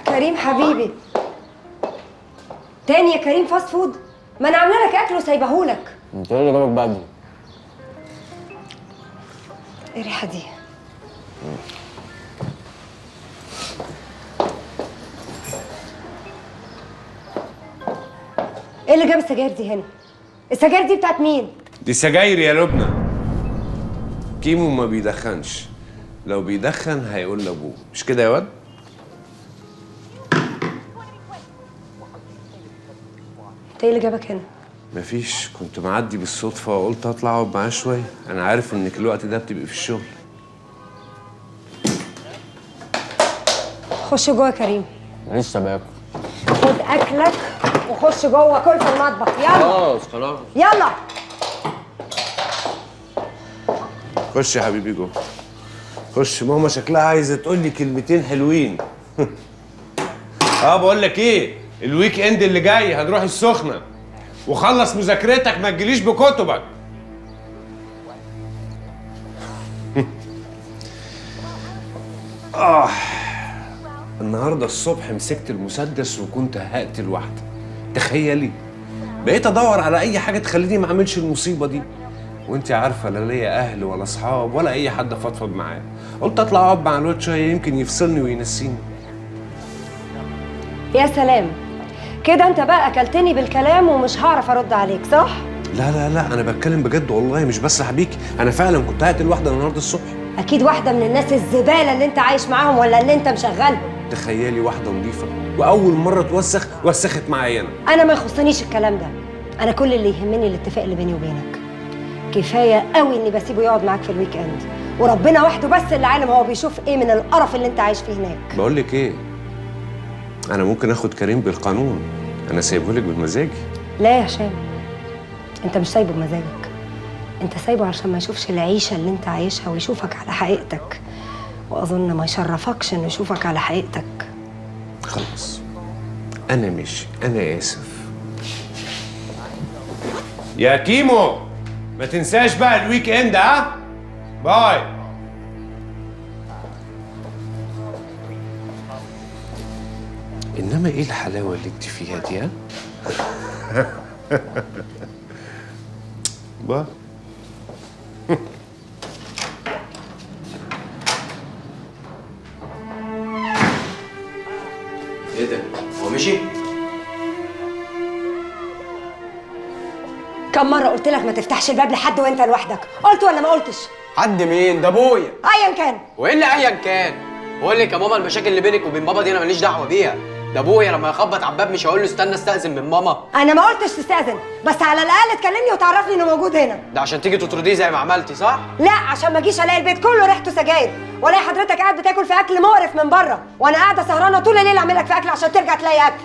كريم حبيبي تاني يا كريم فاست فود؟ ما انا عامله لك اكل وسايبهولك. انت ايه اللي جابك بدري؟ ايه الريحه دي؟ ايه اللي جاب السجاير دي هنا؟ السجاير دي بتاعت مين؟ دي سجاير يا لبنى. كيمو ما بيدخنش، لو بيدخن هيقول لابوه، مش كده يا واد؟ انت ايه اللي جابك هنا؟ مفيش، كنت معدي بالصدفة وقلت اطلع اقعد معاه شوية، أنا عارف إنك الوقت ده بتبقي في الشغل. خش جوه يا كريم. لسه باكل. خد اكلك وخش جوه كل في المطبخ، يلا. خلاص. يلا. خش يا حبيبي جوه. خش، ماما شكلها عايزة تقول لي كلمتين حلوين. بقول لك ايه؟ الويك اند اللي جاي هنروح السخنة، وخلص مذاكرتك ما تجيليش بكتبك. النهارده الصبح مسكت المسدس وكنت هقتل واحدة. تخيلي، بقيت ادور على اي حاجة تخليني ما اعملش المصيبة دي، وانت عارفة لا ليا اهل ولا اصحاب ولا اي حد افضفض معاه. قلت اطلع اقعد مع الواد شوية يمكن يفصلني وينسيني. يا سلام، كده انت بقى اكلتني بالكلام ومش هعرف ارد عليك، صح؟ لا لا لا، انا بتكلم بجد والله، مش بس حبيكي، انا فعلا كنت هقتل واحدة النهارده الصبح. اكيد واحده من الناس الزباله اللي انت عايش معاهم ولا اللي انت مشغلهم. تخيلي، واحدة نظيفة واول مرة توسخ وسخت معايا انا ما يخصنيش الكلام ده، انا كل اللي يهمني الاتفاق اللي بيني وبينك. كفايه قوي اني بسيبه يقعد معاك في الويك اند، وربنا وحده بس اللي عالم هو بيشوف ايه من القرف اللي انت عايش فيه هناك. بقول لك ايه، انا ممكن اخد كريم بالقانون، انا سايبهولك بمزاجي. لا يا هشام، انت مش سايبه بمزاجك، انت سايبه عشان ما يشوفش العيشه اللي انت عايشها ويشوفك على حقيقتك، واظن ما يشرفكش انه يشوفك على حقيقتك. خلاص انا ماشي، انا اسف. يا كيمو ما تنساش بقى الويك اند، ها؟ باي. انما ايه الحلاوه اللي انت فيها دي، ها؟ باي. ايه ده؟ هو مشي؟ كم مره قلت لك ما تفتحش الباب لحد وانت لوحدك؟ قلت ولا ما قلتش؟ حد مين؟ ده ابويا. ايا كان. وايه اللي ايا كان؟ بقول لك يا ماما، المشاكل اللي بينك وبين بابا دي انا ماليش دعوه بيها. ده ابويا لما يخبط على الباب مش هقول له استنى استاذن من ماما. انا ما قلتش تستاذن، بس على الاقل تكلمني وتعرفني انه موجود هنا. ده عشان تيجي تطرديه زي ما عملتي، صح؟ لا، عشان ما اجيش الاقي البيت كله ريحته سجاير، والاقي حضرتك قاعد بتاكل في اكل مقرف من بره، وانا قاعده سهرانه طول الليل اعمل لك في اكل عشان ترجع تلاقي اكل.